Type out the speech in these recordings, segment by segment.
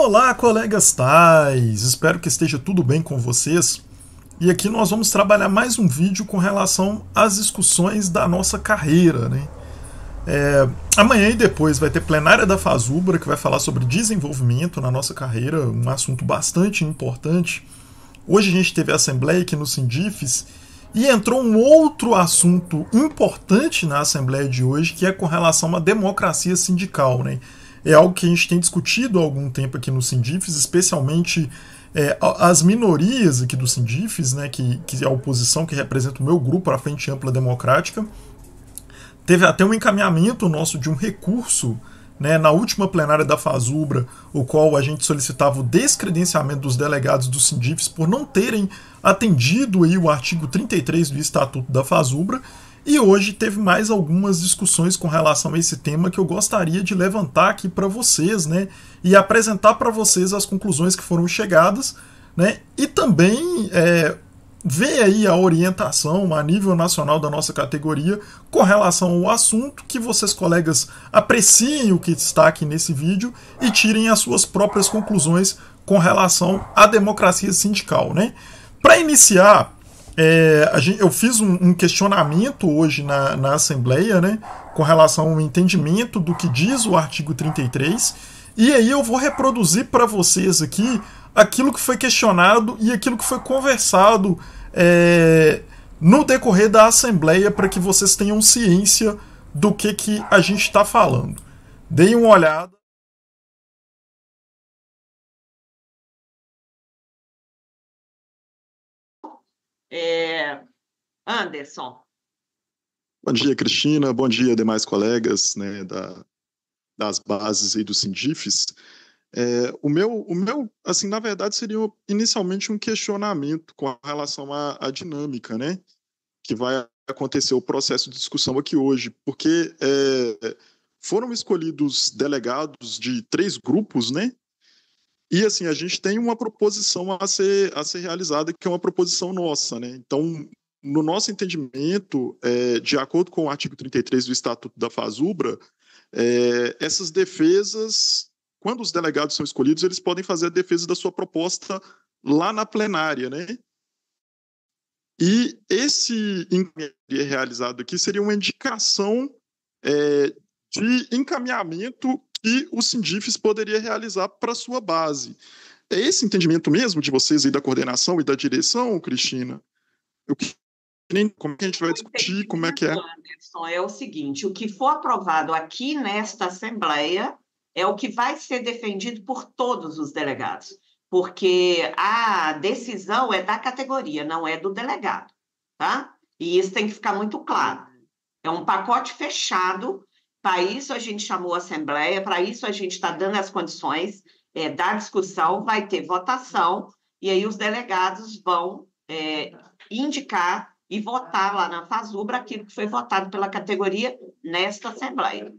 Olá, colegas tais! Espero que esteja tudo bem com vocês. E aqui nós vamos trabalhar mais um vídeo com relação às discussões da nossa carreira, né? Amanhã e depois vai ter plenária da Fazubra, que vai falar sobre desenvolvimento na nossa carreira, um assunto bastante importante. Hoje a gente teve a assembleia aqui no Sindifes e entrou um outro assunto importante na assembleia de hoje, que é com relação à democracia sindical, né? É algo que a gente tem discutido há algum tempo aqui no Sindifes, especialmente as minorias aqui do Sindifes, né, que é a oposição que representa o meu grupo, a Frente Ampla Democrática. Teve até um encaminhamento nosso de um recurso, né, na última plenária da Fazubra, o qual a gente solicitava o descredenciamento dos delegados do Sindifes por não terem atendido aí o artigo 33 do Estatuto da Fazubra. E hoje teve mais algumas discussões com relação a esse tema que eu gostaria de levantar aqui para vocês, né, e apresentar para vocês as conclusões que foram chegadas, né, e também ver aí a orientação a nível nacional da nossa categoria com relação ao assunto, que vocês, colegas, apreciem o que está aqui nesse vídeo e tirem as suas próprias conclusões com relação à democracia sindical, né. Para iniciar, eu fiz um questionamento hoje na Assembleia, né, com relação ao entendimento do que diz o artigo 33, e aí eu vou reproduzir para vocês aqui aquilo que foi questionado e aquilo que foi conversado no decorrer da Assembleia, para que vocês tenham ciência do que a gente está falando. Deem uma olhada. Anderson. Bom dia, Cristina. Bom dia, demais colegas, né, das bases aí do Sindifes. Assim, na verdade, seria inicialmente um questionamento com relação à dinâmica, né, que vai acontecer o processo de discussão aqui hoje, porque foram escolhidos delegados de 3 grupos, né, e assim, a gente tem uma proposição a ser realizada, que é uma proposição nossa, né, então, no nosso entendimento, de acordo com o artigo 33 do Estatuto da Fazubra, essas defesas, quando os delegados são escolhidos, eles podem fazer a defesa da sua proposta lá na plenária, né? E esse realizado aqui seria uma indicação de encaminhamento que o Sindifes poderia realizar para a sua base. É esse entendimento mesmo de vocês aí da coordenação e da direção, Cristina? Como é que a gente vai discutir, como é que é? Anderson, é o seguinte, o que for aprovado aqui nesta Assembleia é o que vai ser defendido por todos os delegados, porque a decisão é da categoria, não é do delegado, tá? E isso tem que ficar muito claro. É um pacote fechado, para isso a gente chamou a Assembleia, para isso a gente está dando as condições da discussão, vai ter votação, e aí os delegados vão indicar e votar lá na Fazubra aquilo que foi votado pela categoria nesta Assembleia.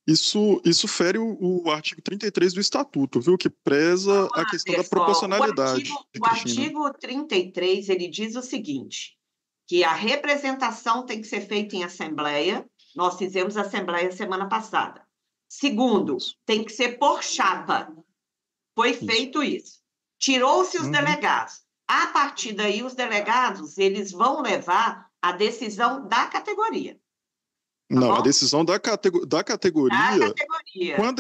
Isso fere o artigo 33 do Estatuto, viu? Que preza a questão da proporcionalidade. O artigo 33, ele diz o seguinte, que a representação tem que ser feita em Assembleia. Nós fizemos a Assembleia semana passada. Segundo, tem que ser por chapa. Foi feito isso. Tirou-se os delegados. A partir daí, os delegados, eles vão levar a decisão da categoria. Não, a decisão da categoria, quando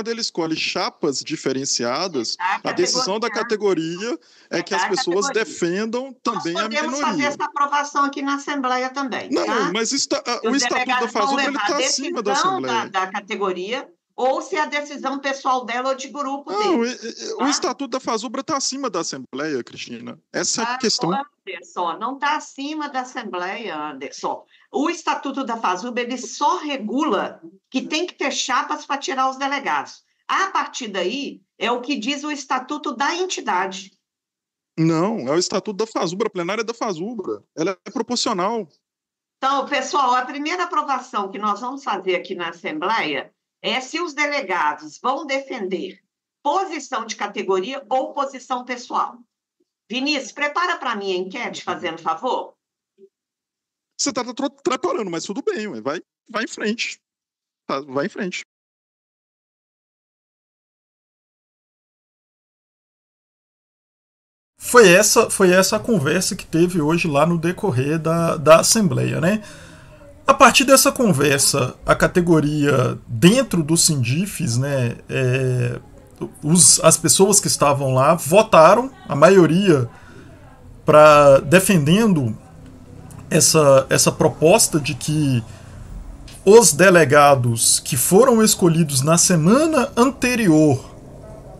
ele escolhe chapas diferenciadas, a decisão da categoria é que as pessoas defendam também a minoria. Nós podemos fazer essa aprovação aqui na Assembleia também. Não, tá? Mas o Estatuto da Fazubra está acima da Assembleia. Da categoria, ou se a decisão pessoal dela ou de grupo dele. O Estatuto da Fazubra está acima da Assembleia, Cristina. Essa é a questão. Anderson, não está acima da Assembleia, Anderson. O Estatuto da Fazubra, ele só regula que tem que ter chapas para tirar os delegados. A partir daí, é o que diz o Estatuto da entidade. Não, é o Estatuto da Fazubra, a plenária da Fazubra. Ela é proporcional. Então, pessoal, a primeira aprovação que nós vamos fazer aqui na Assembleia é se os delegados vão defender posição de categoria ou posição pessoal. Vinícius, prepara para mim a enquete, fazendo favor. Você está tratorando, mas tudo bem, vai em frente. Vai em frente. foi essa a conversa que teve hoje lá no decorrer da Assembleia, né? A partir dessa conversa, a categoria dentro do Sindifes, né, as pessoas que estavam lá votaram, a maioria, defendendo essa proposta de que os delegados que foram escolhidos na semana anterior,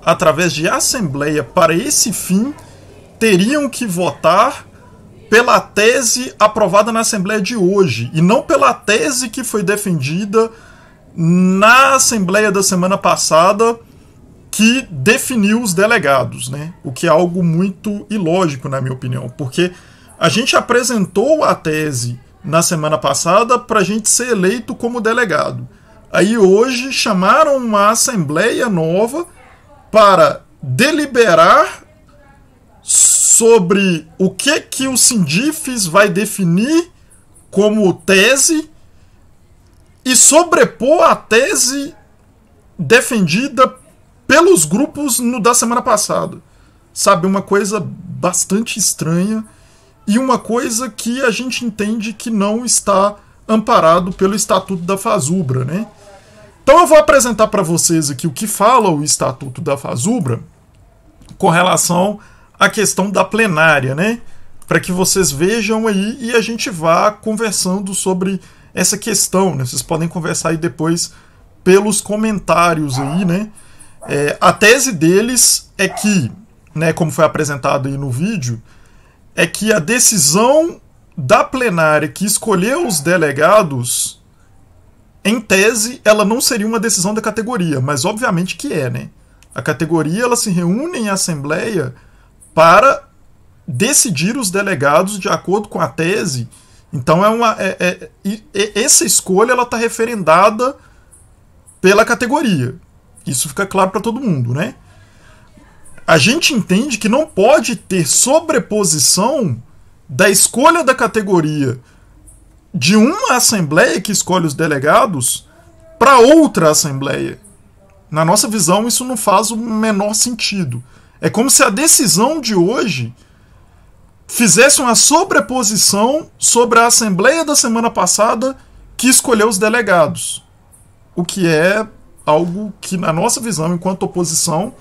através de assembleia para esse fim, teriam que votar pela tese aprovada na Assembleia de hoje, e não pela tese que foi defendida na Assembleia da semana passada, que definiu os delegados, né? O que é algo muito ilógico, na minha opinião, porque a gente apresentou a tese na semana passada para a gente ser eleito como delegado. Aí hoje chamaram uma Assembleia nova para deliberar sobre o que o Sindifes vai definir como tese e sobrepor a tese defendida pelos grupos da semana passada. Sabe, uma coisa bastante estranha e uma coisa que a gente entende que não está amparado pelo Estatuto da Fazubra, né? Então eu vou apresentar para vocês aqui o que fala o Estatuto da Fazubra com relação à questão da plenária, né? Para que vocês vejam aí e a gente vá conversando sobre essa questão, né? Vocês podem conversar aí depois pelos comentários aí, né? A tese deles é que, né, como foi apresentado aí no vídeo, é que a decisão da plenária que escolheu os delegados, em tese, ela não seria uma decisão da categoria, mas obviamente que é, né? A categoria, ela se reúne em assembleia para decidir os delegados de acordo com a tese. Então essa escolha ela está referendada pela categoria. Isso fica claro para todo mundo, né? A gente entende que não pode ter sobreposição da escolha da categoria de uma assembleia que escolhe os delegados para outra assembleia. Na nossa visão, isso não faz o menor sentido. É como se a decisão de hoje fizesse uma sobreposição sobre a assembleia da semana passada que escolheu os delegados. O que é algo que, na nossa visão, enquanto oposição,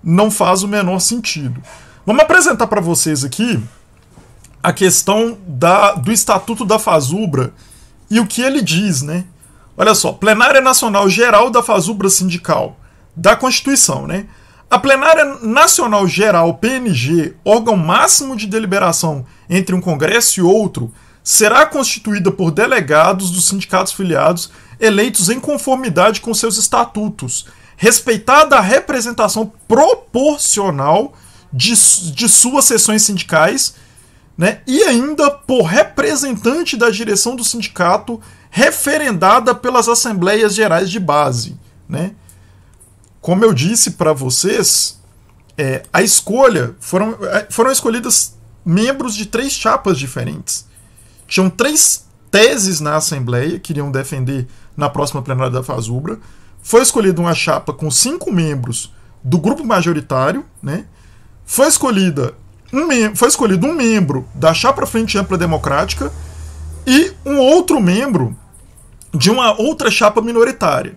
não faz o menor sentido. Vamos apresentar para vocês aqui a questão do Estatuto da Fazubra e o que ele diz, né? Olha só, Plenária Nacional Geral da Fazubra Sindical da Constituição, né? A Plenária Nacional Geral, PNG, órgão máximo de deliberação entre um Congresso e outro, será constituída por delegados dos sindicatos filiados eleitos em conformidade com seus estatutos, respeitada a representação proporcional de suas seções sindicais, né, e ainda por representante da direção do sindicato referendada pelas Assembleias Gerais de Base, né? Como eu disse para vocês, a escolha foram escolhidas membros de 3 chapas diferentes. Tinham 3 teses na Assembleia que iriam defender na próxima plenária da Fazubra. Foi escolhida uma chapa com 5 membros do grupo majoritário, né? Foi escolhido um membro da chapa Frente Ampla Democrática e um outro membro de uma outra chapa minoritária,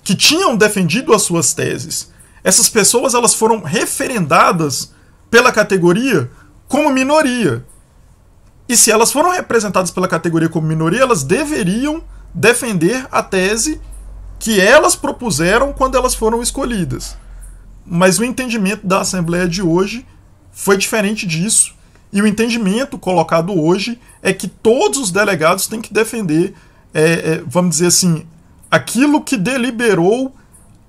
que tinham defendido as suas teses. Essas pessoas elas foram referendadas pela categoria como minoria. E se elas foram representadas pela categoria como minoria, elas deveriam defender a tese que elas propuseram quando elas foram escolhidas. Mas o entendimento da Assembleia de hoje foi diferente disso. E o entendimento colocado hoje é que todos os delegados têm que defender, vamos dizer assim, aquilo que deliberou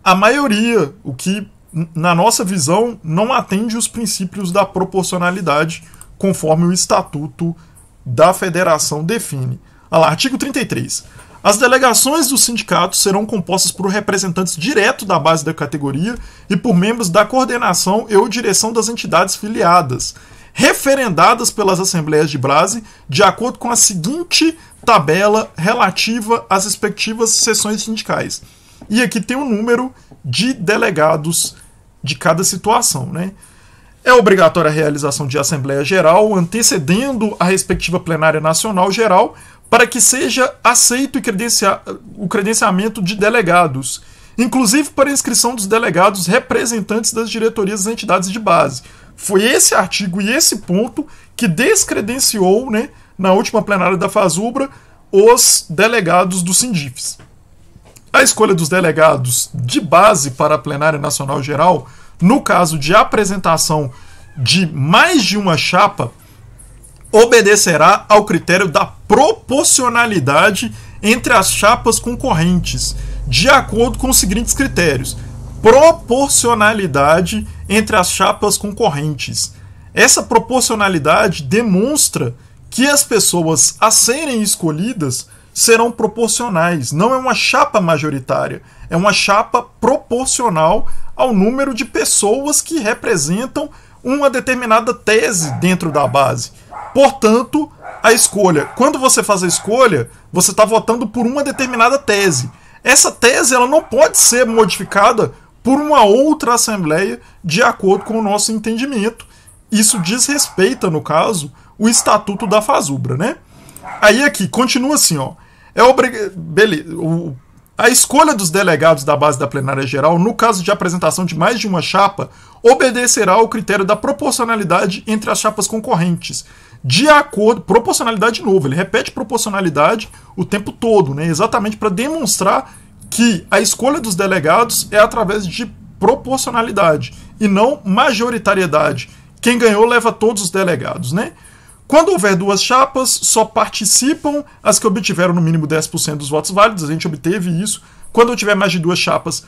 a maioria, o que, na nossa visão, não atende os princípios da proporcionalidade, conforme o Estatuto da Federação define. Olha lá, artigo 33. As delegações dos sindicatos serão compostas por representantes direto da base da categoria e por membros da coordenação e ou direção das entidades filiadas, referendadas pelas assembleias de base, de acordo com a seguinte tabela relativa às respectivas seções sindicais. E aqui tem o número de delegados de cada situação, né? É obrigatória a realização de Assembleia Geral, antecedendo a respectiva plenária nacional geral, para que seja aceito o credenciamento de delegados, inclusive para a inscrição dos delegados representantes das diretorias das entidades de base. Foi esse artigo e esse ponto que descredenciou, né, na última plenária da FASUBRA, os delegados do Sindifes. A escolha dos delegados de base para a plenária nacional geral, no caso de apresentação de mais de uma chapa, obedecerá ao critério da proporcionalidade entre as chapas concorrentes, de acordo com os seguintes critérios. Proporcionalidade entre as chapas concorrentes. Essa proporcionalidade demonstra que as pessoas a serem escolhidas serão proporcionais. Não é uma chapa majoritária, é uma chapa proporcional ao número de pessoas que representam uma determinada tese dentro da base. Portanto, a escolha, quando você faz a escolha, você está votando por uma determinada tese. Essa tese ela não pode ser modificada por uma outra assembleia de acordo com o nosso entendimento. Isso desrespeita, no caso, o Estatuto da FASUBRA, né? Aí aqui, continua assim, ó. A escolha dos delegados da base da plenária geral, no caso de apresentação de mais de uma chapa, obedecerá ao critério da proporcionalidade entre as chapas concorrentes. De acordo... Proporcionalidade de novo, ele repete proporcionalidade o tempo todo, né? Exatamente para demonstrar que a escolha dos delegados é através de proporcionalidade e não majoritariedade. Quem ganhou leva todos os delegados, né? Quando houver duas chapas, só participam as que obtiveram no mínimo 10% dos votos válidos. A gente obteve isso. Quando tiver mais de duas chapas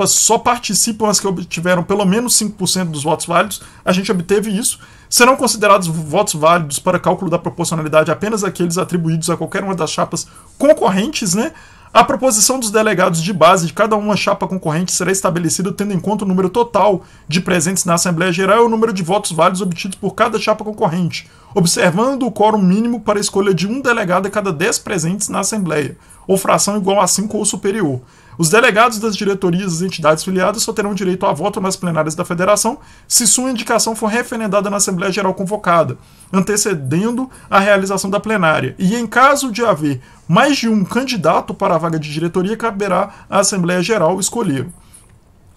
só participam as que obtiveram pelo menos 5% dos votos válidos. A gente obteve isso. Serão considerados votos válidos para cálculo da proporcionalidade apenas aqueles atribuídos a qualquer uma das chapas concorrentes, né? A proposição dos delegados de base de cada uma chapa concorrente será estabelecida tendo em conta o número total de presentes na Assembleia Geral e o número de votos válidos obtidos por cada chapa concorrente, observando o quórum mínimo para a escolha de um delegado a cada 10 presentes na Assembleia, ou fração igual a 5 ou superior. Os delegados das diretorias das entidades filiadas só terão direito a voto nas plenárias da Federação se sua indicação for referendada na Assembleia Geral convocada, antecedendo a realização da plenária. E em caso de haver mais de um candidato para a vaga de diretoria, caberá à Assembleia Geral escolher.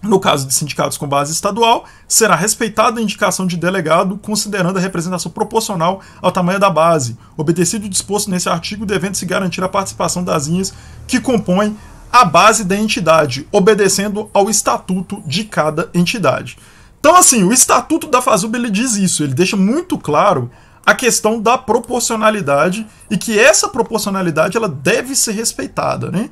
No caso de sindicatos com base estadual, será respeitada a indicação de delegado, considerando a representação proporcional ao tamanho da base, obedecido o disposto nesse artigo, devendo-se garantir a participação das linhas que compõem a base da entidade, obedecendo ao estatuto de cada entidade. Então, assim, o estatuto da FASUBRA ele diz isso, ele deixa muito claro a questão da proporcionalidade e que essa proporcionalidade ela deve ser respeitada, né?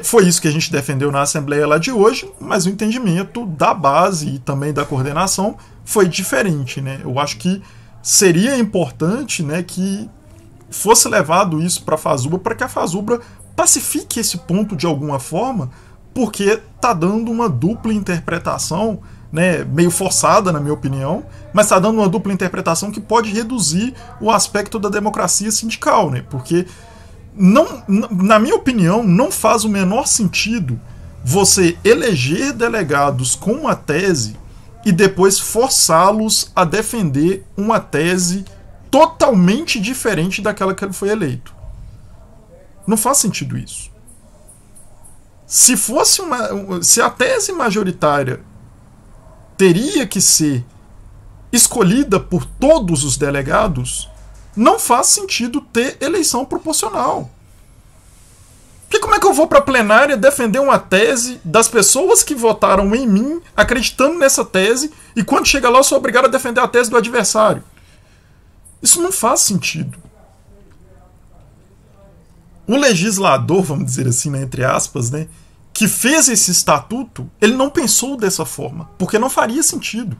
Foi isso que a gente defendeu na Assembleia lá de hoje, mas o entendimento da base e também da coordenação foi diferente, né? Eu acho que seria importante, né, que fosse levado isso para a FASUBRA, para que a FASUBRA pacifique esse ponto de alguma forma, porque está dando uma dupla interpretação, né, meio forçada, na minha opinião, mas está dando uma dupla interpretação que pode reduzir o aspecto da democracia sindical, né, porque, na minha opinião, não faz o menor sentido você eleger delegados com uma tese e depois forçá-los a defender uma tese totalmente diferente daquela que ele foi eleito. Não faz sentido isso. Se a tese majoritária teria que ser escolhida por todos os delegados, não faz sentido ter eleição proporcional. Porque como é que eu vou para a plenária defender uma tese das pessoas que votaram em mim, acreditando nessa tese, e quando chega lá eu sou obrigado a defender a tese do adversário? Isso não faz sentido. O legislador, vamos dizer assim, né, entre aspas, né, que fez esse estatuto, ele não pensou dessa forma, porque não faria sentido.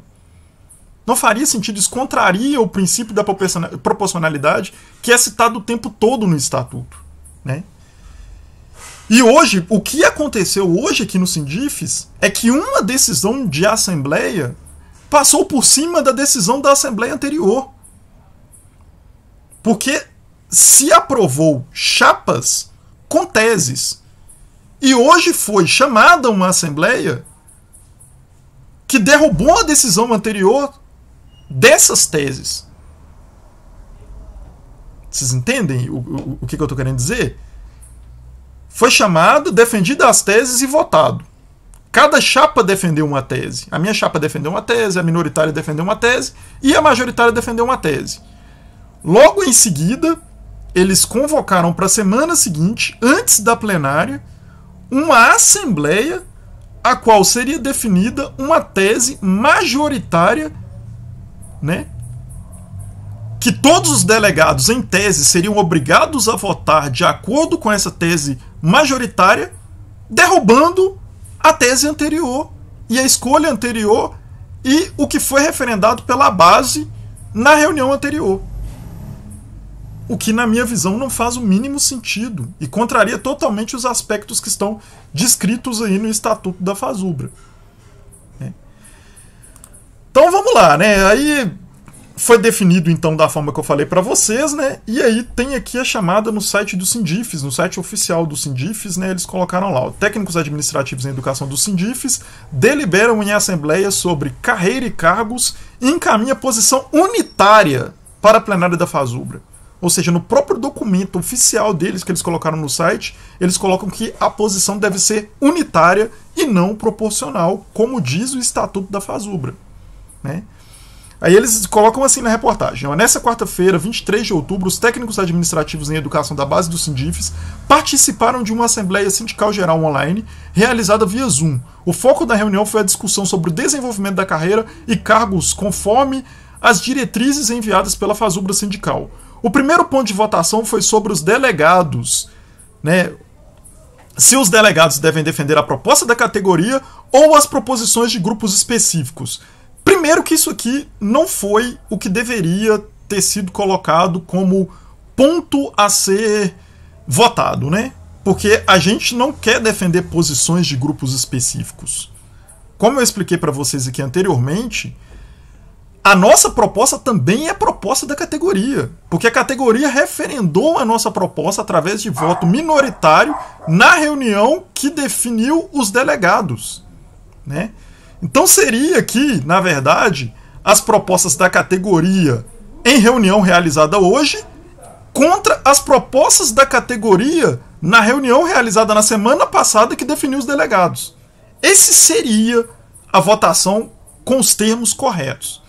Não faria sentido, isso contraria o princípio da proporcionalidade que é citado o tempo todo no estatuto, né? E hoje, o que aconteceu hoje aqui no Sindifes é que uma decisão de assembleia passou por cima da decisão da assembleia anterior. Porque se aprovou chapas com teses e hoje foi chamada uma assembleia que derrubou a decisão anterior dessas teses. Vocês entendem o que eu estou querendo dizer? Foi chamado, defendido as teses e votado. Cada chapa defendeu uma tese. A minha chapa defendeu uma tese, a minoritária defendeu uma tese e a majoritária defendeu uma tese. Logo em seguida, eles convocaram para a semana seguinte, antes da plenária, uma assembleia a qual seria definida uma tese majoritária, né? Que todos os delegados, em tese, seriam obrigados a votar de acordo com essa tese majoritária, derrubando a tese anterior e a escolha anterior e o que foi referendado pela base na reunião anterior. O que, na minha visão, não faz o mínimo sentido e contraria totalmente os aspectos que estão descritos aí no Estatuto da FASUBRA. Então vamos lá, né? Aí foi definido então da forma que eu falei para vocês, né? E aí tem aqui a chamada no site do Sindifes, no site oficial do Sindifes, né? Eles colocaram lá: os técnicos administrativos em educação do Sindifes deliberam em assembleia sobre carreira e cargos e encaminha posição unitária para a plenária da FASUBRA. Ou seja, no próprio documento oficial deles que eles colocaram no site, eles colocam que a posição deve ser unitária e não proporcional, como diz o Estatuto da FASUBRA, né? Aí eles colocam assim na reportagem: ó, nessa quarta-feira, 23 de outubro, os técnicos administrativos em educação da base do Sindifes participaram de uma Assembleia Sindical Geral online realizada via Zoom. O foco da reunião foi a discussão sobre o desenvolvimento da carreira e cargos conforme as diretrizes enviadas pela FASUBRA sindical. O primeiro ponto de votação foi sobre os delegados, né? Se os delegados devem defender a proposta da categoria ou as proposições de grupos específicos. Primeiro que isso aqui não foi o que deveria ter sido colocado como ponto a ser votado, né? Porque a gente não quer defender posições de grupos específicos. Como eu expliquei para vocês aqui anteriormente, a nossa proposta também é proposta da categoria, porque a categoria referendou a nossa proposta através de voto minoritário na reunião que definiu os delegados, né? Então seria que, na verdade, as propostas da categoria em reunião realizada hoje contra as propostas da categoria na reunião realizada na semana passada que definiu os delegados. Esse seria a votação com os termos corretos.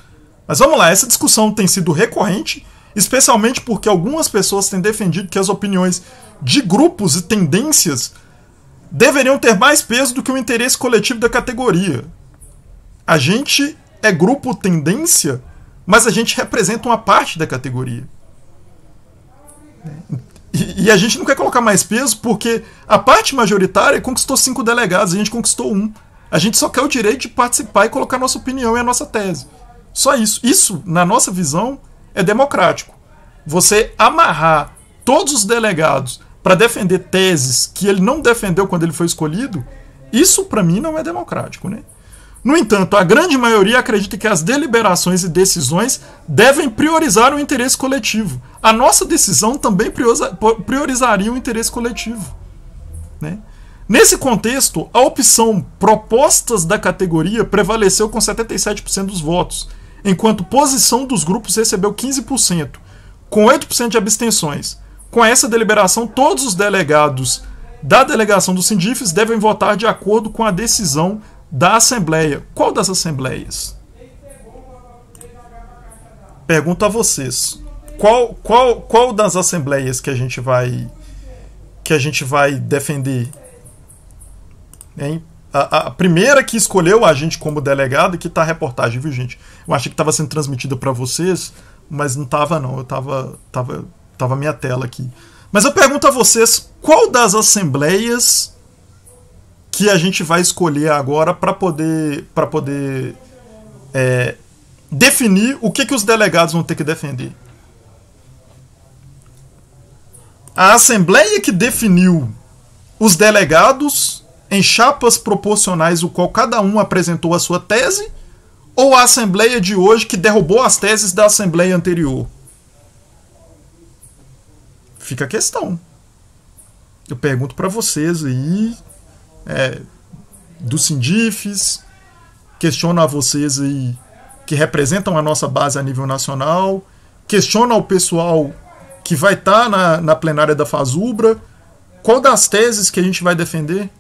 Mas vamos lá, essa discussão tem sido recorrente, especialmente porque algumas pessoas têm defendido que as opiniões de grupos e tendências deveriam ter mais peso do que o interesse coletivo da categoria. A gente é grupo tendência, mas a gente representa uma parte da categoria. E a gente não quer colocar mais peso porque a parte majoritária conquistou 5 delegados, a gente conquistou 1. A gente só quer o direito de participar e colocar nossa opinião e a nossa tese. Só isso. Isso, na nossa visão, é democrático. Você amarrar todos os delegados para defender teses que ele não defendeu quando ele foi escolhido, isso para mim não é democrático, né? No entanto, a grande maioria acredita que as deliberações e decisões devem priorizar o interesse coletivo. A nossa decisão também priorizaria o interesse coletivo, né? Nesse contexto, a opção propostas da categoria prevaleceu com 77% dos votos, enquanto posição dos grupos recebeu 15%, com 8% de abstenções. Com essa deliberação, todos os delegados da delegação dos Sindifes devem votar de acordo com a decisão da Assembleia. Qual das Assembleias? Pergunto a vocês. Qual das Assembleias que a gente vai defender? Hein? A primeira que escolheu a gente como delegado, que tá a reportagem, viu, gente? Eu achei que estava sendo transmitida para vocês, mas não estava não. Eu tava minha tela aqui. Mas eu pergunto a vocês, qual das assembleias que a gente vai escolher agora para poder definir o que os delegados vão ter que defender? A assembleia que definiu os delegados em chapas proporcionais, o qual cada um apresentou a sua tese, ou a assembleia de hoje que derrubou as teses da assembleia anterior? Fica a questão. Eu pergunto para vocês aí, do Sindifes, questiono a vocês aí que representam a nossa base a nível nacional, questiona o pessoal que vai estar na plenária da FASUBRA, qual das teses que a gente vai defender?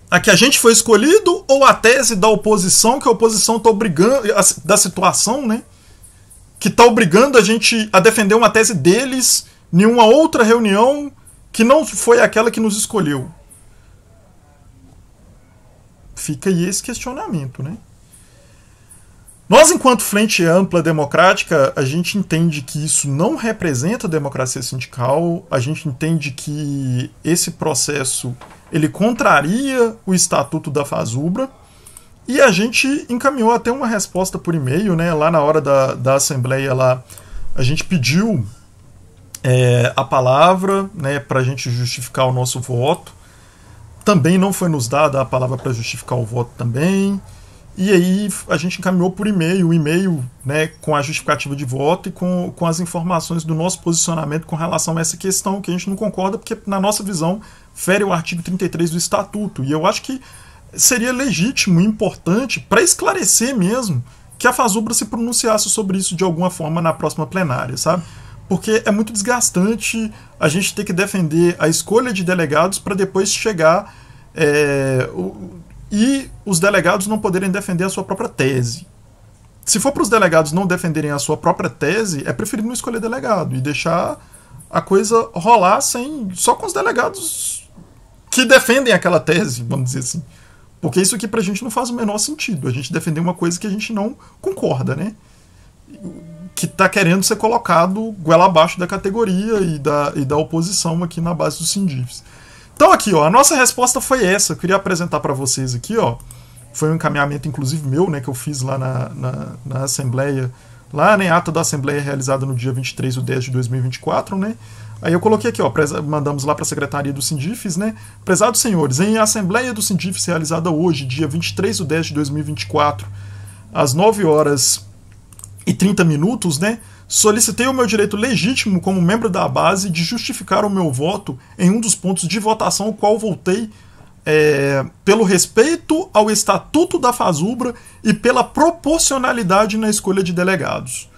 A que a gente foi escolhido ou a tese da oposição, que a oposição está obrigando, da situação, né? Que está obrigando a gente a defender uma tese deles em uma outra reunião que não foi aquela que nos escolheu. Fica aí esse questionamento, né? Nós, enquanto Frente Ampla Democrática, a gente entende que isso não representa a democracia sindical, a gente entende que esse processo ele contraria o Estatuto da FASUBRA, e a gente encaminhou até uma resposta por e-mail, né? Lá na hora da Assembleia, lá, a gente pediu a palavra, né, para a gente justificar o nosso voto. Também não foi nos dada a palavra para justificar o voto também. E aí a gente encaminhou por e-mail, né, com a justificativa de voto e com as informações do nosso posicionamento com relação a essa questão, que a gente não concorda, porque, na nossa visão, fere o artigo 33 do Estatuto. E eu acho que seria legítimo e importante para esclarecer mesmo que a FASUBRA se pronunciasse sobre isso de alguma forma na próxima plenária, sabe? Porque é muito desgastante a gente ter que defender a escolha de delegados para depois chegar e os delegados não poderem defender a sua própria tese. Se for para os delegados não defenderem a sua própria tese, é preferível não escolher delegado e deixar a coisa rolar só com os delegados que defendem aquela tese, vamos dizer assim. Porque isso aqui pra gente não faz o menor sentido. A gente defender uma coisa que a gente não concorda, né? Que tá querendo ser colocado goela abaixo da categoria e da oposição aqui na base dos Sindifes. Então aqui, ó, a nossa resposta foi essa. Eu queria apresentar para vocês aqui, ó. Foi um encaminhamento, inclusive, meu, né, que eu fiz lá na Assembleia, lá na ata da Assembleia realizada no dia 23/10/2024, né? Aí eu coloquei aqui, ó, mandamos lá para a Secretaria dos Sindifes, né? Prezados senhores, em Assembleia dos Sindifes realizada hoje, dia 23/10/2024, às 9h30, né? Solicitei o meu direito legítimo como membro da base de justificar o meu voto em um dos pontos de votação, o qual votei pelo respeito ao Estatuto da FASUBRA e pela proporcionalidade na escolha de delegados.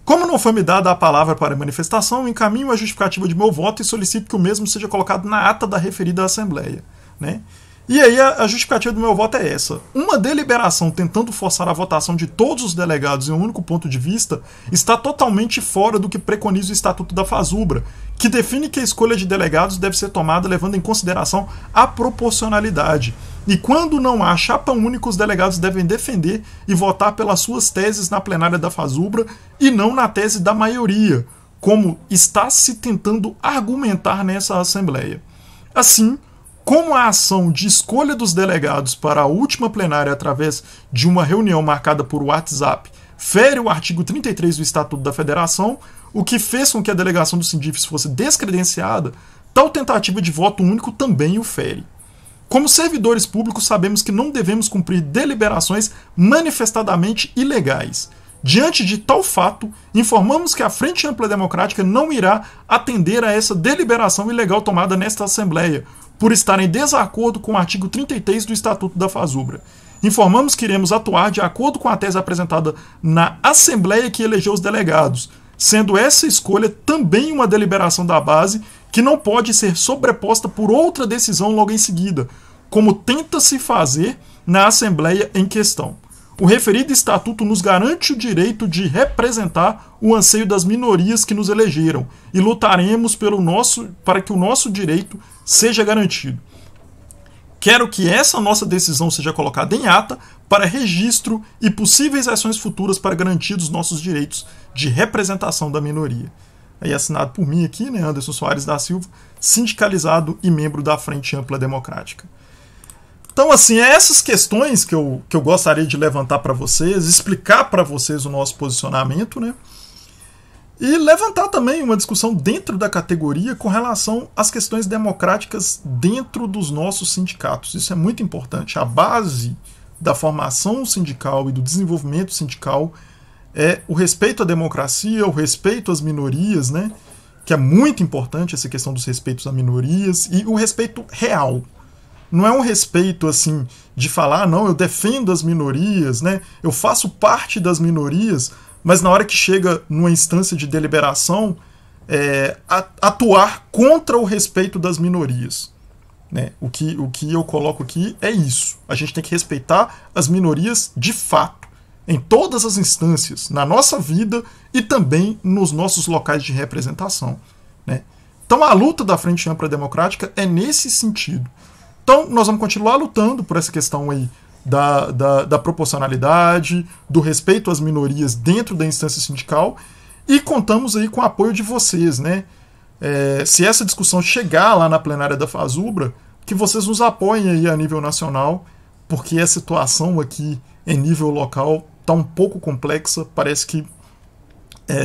Como não foi me dada a palavra para a manifestação, encaminho a justificativa de meu voto e solicito que o mesmo seja colocado na ata da referida Assembleia, né? E aí a justificativa do meu voto é essa. Uma deliberação tentando forçar a votação de todos os delegados em um único ponto de vista está totalmente fora do que preconiza o Estatuto da FASUBRA, que define que a escolha de delegados deve ser tomada levando em consideração a proporcionalidade. E quando não há chapa única, os delegados devem defender e votar pelas suas teses na plenária da FASUBRA e não na tese da maioria, como está se tentando argumentar nessa Assembleia. Assim, como a ação de escolha dos delegados para a última plenária através de uma reunião marcada por WhatsApp fere o artigo 33 do Estatuto da Federação, o que fez com que a delegação dos Sindifes fosse descredenciada, tal tentativa de voto único também o fere. Como servidores públicos, sabemos que não devemos cumprir deliberações manifestadamente ilegais. Diante de tal fato, informamos que a Frente Ampla Democrática não irá atender a essa deliberação ilegal tomada nesta Assembleia, por estar em desacordo com o artigo 33 do Estatuto da FASUBRA. Informamos que iremos atuar de acordo com a tese apresentada na Assembleia que elegeu os delegados, sendo essa escolha também uma deliberação da base que não pode ser sobreposta por outra decisão logo em seguida, como tenta-se fazer na Assembleia em questão. O referido Estatuto nos garante o direito de representar o anseio das minorias que nos elegeram e lutaremos para que o nosso direito seja garantido. Quero que essa nossa decisão seja colocada em ata para registro e possíveis ações futuras para garantir os nossos direitos de representação da minoria. Aí assinado por mim aqui, né, Anderson Soares da Silva, sindicalizado e membro da Frente Ampla Democrática. Então, assim, é essas questões que eu gostaria de levantar para vocês, explicar para vocês o nosso posicionamento, né? E levantar também uma discussão dentro da categoria com relação às questões democráticas dentro dos nossos sindicatos. Isso é muito importante. A base da formação sindical e do desenvolvimento sindical é o respeito à democracia, o respeito às minorias, né? Que é muito importante essa questão dos respeitos a minorias e o respeito real. Não é um respeito assim de falar, não, eu defendo as minorias, né? Eu faço parte das minorias, mas na hora que chega numa instância de deliberação, atuar contra o respeito das minorias. Né? O que eu coloco aqui é isso. A gente tem que respeitar as minorias de fato, em todas as instâncias, na nossa vida e também nos nossos locais de representação. Né? Então a luta da Frente Ampla Democrática é nesse sentido. Então nós vamos continuar lutando por essa questão aí da proporcionalidade, do respeito às minorias dentro da instância sindical, e contamos aí com o apoio de vocês, né? Se essa discussão chegar lá na plenária da FASUBRA, que vocês nos apoiem aí a nível nacional, porque a situação aqui em nível local está um pouco complexa, parece que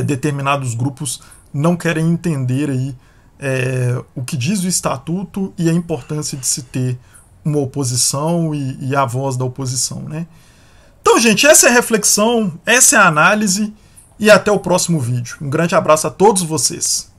determinados grupos não querem entender aí o que diz o estatuto e a importância de se ter uma oposição e a voz da oposição, né? Então, gente, essa é a reflexão, essa é a análise, e até o próximo vídeo. Um grande abraço a todos vocês.